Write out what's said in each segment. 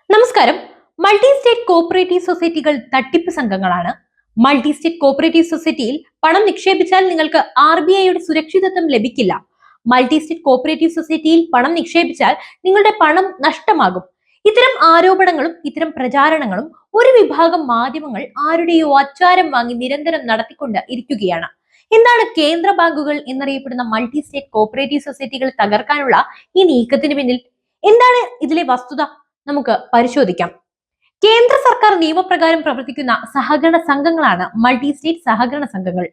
നമസ്കാരം. Multi state cooperative സൊസൈറ്റികൾ തട്ടിപ്പ് സംഘങ്ങളാണ്. Multi state cooperative സൊസൈറ്റിയിൽ പണം നിക്ഷേപിച്ചാൽ നിങ്ങൾക്ക് RBIയുടെ സുരക്ഷിതത്വം ലഭിക്കില്ല. മൾട്ടി സ്റ്റേറ്റ് കോപ്പറേറ്റീവ് സൊസൈറ്റിയിൽ പണം നിക്ഷേപിച്ചാൽ നിങ്ങളുടെ പണം നഷ്ടമാകും. ഇത്തരം ആരോപണങ്ങളും ഇത്തരം പ്രചാരണങ്ങളും ഒരു വിഭാഗം മാധ്യമങ്ങൾ ആരുടെയോ അച്ചാരം വാങ്ങി നിരന്തരം നടത്തിക്കൊണ്ട് ഇരിക്കുകയാണ്. എന്താണ് കേന്ദ്ര ബാങ്കുകൾ എന്നറിയപ്പെടുന്ന മൾട്ടി സ്റ്റേറ്റ് കോപ്പറേറ്റീവ് സൊസൈറ്റികൾ തകർക്കാനുള്ള ഈ നീക്കത്തിന് പിന്നിൽ? എന്താണ് ഇതിലെ വസ്തുത? നമുക്ക് പരിശോധിക്കാം. കേന്ദ്ര സർക്കാർ നിയമപ്രകാരം പ്രവർത്തിക്കുന്ന സഹകരണ സംഘങ്ങളാണ് മൾട്ടി സ്റ്റേറ്റ് സഹകരണ സംഘങ്ങൾ.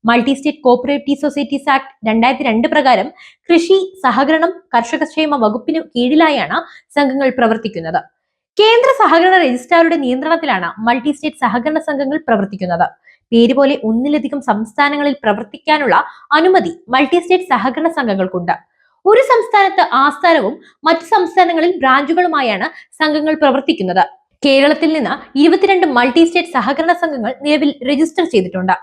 Multi state cooperative societies act 2002 പ്രകാരം കൃഷി, സഹകരണം, കർഷകക്ഷേമ വകുപ്പിനു കീഴിലായാണ് സംഘങ്ങൾ പ്രവർത്തിക്കുന്നത്. കേന്ദ്ര സഹകരണ രജിസ്ട്രാറുടെ നിയന്ത്രണത്തിലാണ് മൾട്ടി സ്റ്റേറ്റ് സഹകരണ സംഘങ്ങൾ പ്രവർത്തിക്കുന്നത്. പേര് പോലെ ഒന്നിലധികം സംസ്ഥാനങ്ങളിൽ പ്രവർത്തിക്കാനുള്ള അനുമതി മൾട്ടി സ്റ്റേറ്റ് സഹകരണ സംഘങ്ങൾക്കുണ്ട്. ഒരു സംസ്ഥാനത്ത് ആസ്ഥാനവും മറ്റു സംസ്ഥാനങ്ങളിൽ ബ്രാഞ്ചുകളുമായാണ് സംഘങ്ങൾ പ്രവർത്തിക്കുന്നത്. കേരളത്തിൽ നിന്ന് 22 മൾട്ടി സ്റ്റേറ്റ് സഹകരണ സംഘങ്ങൾ നിലവിൽ രജിസ്റ്റർ ചെയ്തിട്ടുണ്ട്.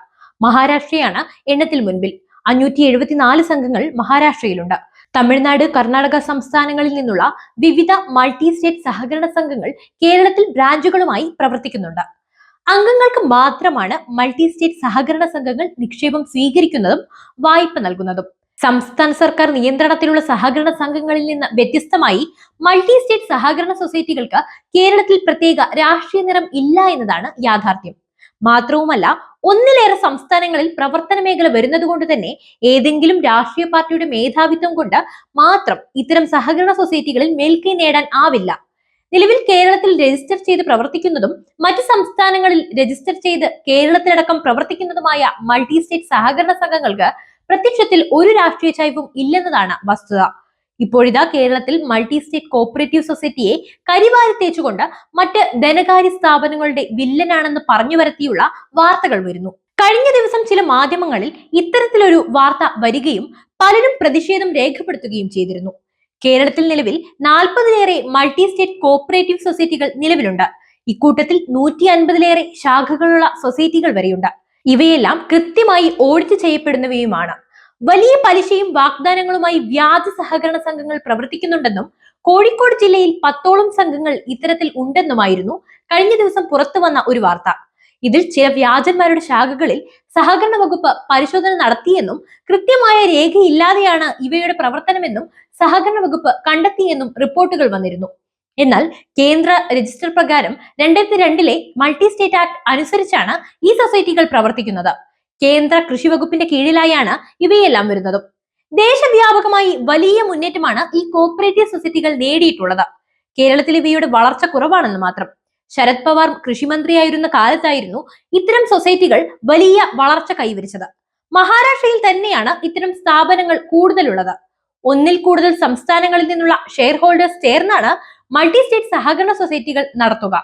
മഹാരാഷ്ട്രയാണ് എണ്ണത്തിൽ മുൻപിൽ. 574 സംഘങ്ങൾ മഹാരാഷ്ട്രയിലുണ്ട്. തമിഴ്നാട്, കർണാടക സംസ്ഥാനങ്ങളിൽ നിന്നുള്ള വിവിധ മൾട്ടി സ്റ്റേറ്റ് സഹകരണ സംഘങ്ങൾ കേരളത്തിൽ ബ്രാഞ്ചുകളുമായി പ്രവർത്തിക്കുന്നുണ്ട്. അംഗങ്ങൾക്ക് മാത്രമാണ് മൾട്ടി സ്റ്റേറ്റ് സഹകരണ സംഘങ്ങൾ നിക്ഷേപം സ്വീകരിക്കുന്നതും വായ്പ നൽകുന്നതും. സംസ്ഥാന സർക്കാർ നിയന്ത്രണത്തിലുള്ള സഹകരണ സംഘങ്ങളിൽ നിന്ന് വ്യത്യസ്തമായി മൾട്ടി സ്റ്റേറ്റ് സഹകരണ സൊസൈറ്റികൾക്ക് കേരളത്തിൽ പ്രത്യേക രാഷ്ട്രീയ നിറം ഇല്ല എന്നതാണ് യാഥാർത്ഥ്യം. മാത്രവുമല്ല, ഒന്നിലേറെ സംസ്ഥാനങ്ങളിൽ പ്രവർത്തന മേഖല വരുന്നത് കൊണ്ട് തന്നെ ഏതെങ്കിലും രാഷ്ട്രീയ പാർട്ടിയുടെ മേധാവിത്വം കൊണ്ട് മാത്രം ഇത്തരം സഹകരണ സൊസൈറ്റികളിൽ മേൽക്കൈ നേടാൻ ആവില്ല. നിലവിൽ കേരളത്തിൽ രജിസ്റ്റർ ചെയ്ത് പ്രവർത്തിക്കുന്നതും മറ്റ് സംസ്ഥാനങ്ങളിൽ രജിസ്റ്റർ ചെയ്ത് കേരളത്തിലടക്കം പ്രവർത്തിക്കുന്നതുമായ മൾട്ടി സ്റ്റേറ്റ് സഹകരണ സംഘങ്ങൾക്ക് പ്രത്യക്ഷത്തിൽ ഒരു രാഷ്ട്രീയ ചായ്വും ഇല്ലെന്നതാണ് വസ്തുത. ഇപ്പോഴിതാ കേരളത്തിൽ മൾട്ടി സ്റ്റേറ്റ് കോപ്പറേറ്റീവ് സൊസൈറ്റിയെ കരിവാരി തേച്ചുകൊണ്ട് മറ്റ് ധനകാര്യ സ്ഥാപനങ്ങളുടെ വില്ലനാണെന്ന് പറഞ്ഞു വരുത്തിയുള്ള വാർത്തകൾ വരുന്നു. കഴിഞ്ഞ ദിവസം ചില മാധ്യമങ്ങളിൽ ഇത്തരത്തിലൊരു വാർത്ത വരികയും പലരും പ്രതിഷേധം രേഖപ്പെടുത്തുകയും ചെയ്തിരുന്നു. കേരളത്തിൽ നിലവിൽ 40-ലേറെ മൾട്ടി സ്റ്റേറ്റ് കോപ്പറേറ്റീവ് സൊസൈറ്റികൾ നിലവിലുണ്ട്. ഇക്കൂട്ടത്തിൽ 150-ലേറെ ശാഖകളുള്ള സൊസൈറ്റികൾ വരെയുണ്ട്. ഇവയെല്ലാം കൃത്യമായി ഓഡിറ്റ് ചെയ്യപ്പെടുന്നവയുമാണ്. വലിയ പലിശയും വാഗ്ദാനങ്ങളുമായി വ്യാജ സഹകരണ സംഘങ്ങൾ പ്രവർത്തിക്കുന്നുണ്ടെന്നും കോഴിക്കോട് ജില്ലയിൽ 10ഓളം സംഘങ്ങൾ ഇത്തരത്തിൽ ഉണ്ടെന്നുമായിരുന്നു കഴിഞ്ഞ ദിവസം പുറത്തു വന്ന ഒരു വാർത്ത. ഇതിൽ ചില വ്യാജന്മാരുടെ ശാഖകളിൽ സഹകരണ വകുപ്പ് പരിശോധന നടത്തിയെന്നും കൃത്യമായ രേഖയില്ലാതെയാണ് ഇവയുടെ പ്രവർത്തനമെന്നും സഹകരണ വകുപ്പ് കണ്ടെത്തിയെന്നും റിപ്പോർട്ടുകൾ വന്നിരുന്നു. എന്നാൽ കേന്ദ്ര രജിസ്റ്റർ പ്രകാരം 2002-ലെ മൾട്ടി സ്റ്റേറ്റ് ആക്ട് അനുസരിച്ചാണ് ഈ സൊസൈറ്റികൾ പ്രവർത്തിക്കുന്നത്. കേന്ദ്ര കൃഷി വകുപ്പിന്റെ കീഴിലായാണ് ഇവയെല്ലാം വരുന്നതും. ദേശവ്യാപകമായി വലിയ മുന്നേറ്റമാണ് ഈ കോപ്പറേറ്റീവ് സൊസൈറ്റികൾ നേടിയിട്ടുള്ളത്. കേരളത്തിൽ ഇവയുടെ വളർച്ച കുറവാണെന്ന് മാത്രം. ശരത് പവാർ കൃഷിമന്ത്രിയായിരുന്ന കാലത്തായിരുന്നു ഇത്തരം സൊസൈറ്റികൾ വലിയ വളർച്ച കൈവരിച്ചത്. മഹാരാഷ്ട്രയിൽ തന്നെയാണ് ഇത്തരം സ്ഥാപനങ്ങൾ കൂടുതലുള്ളത്. ഒന്നിൽ കൂടുതൽ സംസ്ഥാനങ്ങളിൽ നിന്നുള്ള ഷെയർ ഹോൾഡേഴ്സ് ചേർന്നാണ് മൾട്ടി സ്റ്റേറ്റ് സഹകരണ സൊസൈറ്റികൾ നടത്തുക.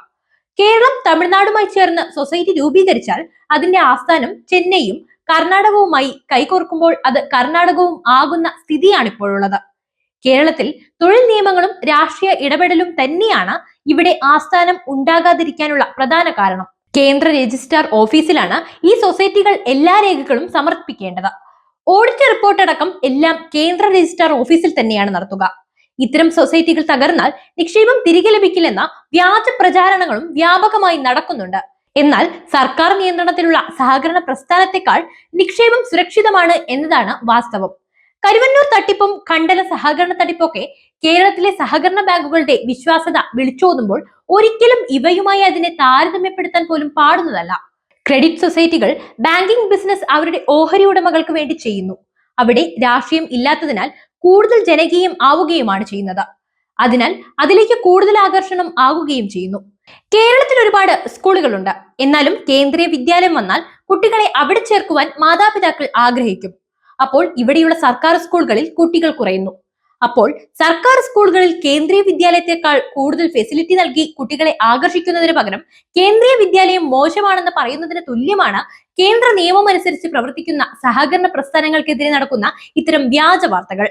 കേരളം തമിഴ്നാടുമായി ചേർന്ന് സൊസൈറ്റി രൂപീകരിച്ചാൽ അതിന്റെ ആസ്ഥാനം ചെന്നൈയും കർണാടകവുമായി കൈകോർക്കുമ്പോൾ അത് കർണാടകവും ആകുന്ന സ്ഥിതിയാണ് ഇപ്പോഴുള്ളത്. കേരളത്തിൽ തൊഴിൽ നിയമങ്ങളും രാഷ്ട്രീയ ഇടപെടലും തന്നെയാണ് ഇവിടെ ആസ്ഥാനം ഉണ്ടാകാതിരിക്കാനുള്ള പ്രധാന കാരണം. കേന്ദ്ര രജിസ്ട്രാർ ഓഫീസിലാണ് ഈ സൊസൈറ്റികൾ എല്ലാ രേഖകളും സമർപ്പിക്കേണ്ടത്. ഓഡിറ്റ് റിപ്പോർട്ട് അടക്കം എല്ലാം കേന്ദ്ര രജിസ്ട്രാർ ഓഫീസിൽ തന്നെയാണ് നടത്തുക. ഇത്തരം സൊസൈറ്റികൾ തകർന്നാൽ നിക്ഷേപം തിരികെ ലഭിക്കില്ലെന്ന വ്യാജ പ്രചാരണങ്ങളും വ്യാപകമായി നടക്കുന്നുണ്ട്. എന്നാൽ സർക്കാർ നിയന്ത്രണത്തിലുള്ള സഹകരണ പ്രസ്ഥാനത്തെക്കാൾ നിക്ഷേപം സുരക്ഷിതമാണ് എന്നതാണ് വാസ്തവം. കരുവന്നൂർ തട്ടിപ്പും കണ്ടല സഹകരണ തട്ടിപ്പൊക്കെ കേരളത്തിലെ സഹകരണ ബാങ്കുകളുടെ വിശ്വാസ്യത വിളിച്ചോതുമ്പോൾ ഒരിക്കലും ഇവയുമായി അതിനെ താരതമ്യപ്പെടുത്താൻ പോലും പാടുന്നതല്ല. ക്രെഡിറ്റ് സൊസൈറ്റികൾ ബാങ്കിംഗ് ബിസിനസ് അവരുടെ ഓഹരി ഉടമകൾക്ക് വേണ്ടി ചെയ്യുന്നു. അവിടെ രാഷ്ട്രീയം ഇല്ലാത്തതിനാൽ കൂടുതൽ ജനകീയം ആവുകയുമാണ് ചെയ്യുന്നത്. അതിനാൽ അതിലേക്ക് കൂടുതൽ ആകർഷണം ആകുകയും ചെയ്യുന്നു. കേരളത്തിൽ ഒരുപാട് സ്കൂളുകളുണ്ട്. എന്നാലും കേന്ദ്രീയ വിദ്യാലയം വന്നാൽ കുട്ടികളെ അവിടെ ചേർക്കുവാൻ മാതാപിതാക്കൾ ആഗ്രഹിക്കും. അപ്പോൾ ഇവിടെയുള്ള സർക്കാർ സ്കൂളുകളിൽ കുട്ടികൾ കുറയുന്നു. അപ്പോൾ സർക്കാർ സ്കൂളുകളിൽ കേന്ദ്രീയ വിദ്യാലയത്തെക്കാൾ കൂടുതൽ ഫെസിലിറ്റി നൽകി കുട്ടികളെ ആകർഷിക്കുന്നതിന് പകരം കേന്ദ്രീയ വിദ്യാലയം മോശമാണെന്ന് പറയുന്നതിന് തുല്യമാണ് കേന്ദ്ര നിയമം അനുസരിച്ച് പ്രവർത്തിക്കുന്ന സഹകരണ പ്രസ്ഥാനങ്ങൾക്കെതിരെ നടക്കുന്ന ഇത്തരം വ്യാജ വാർത്തകൾ.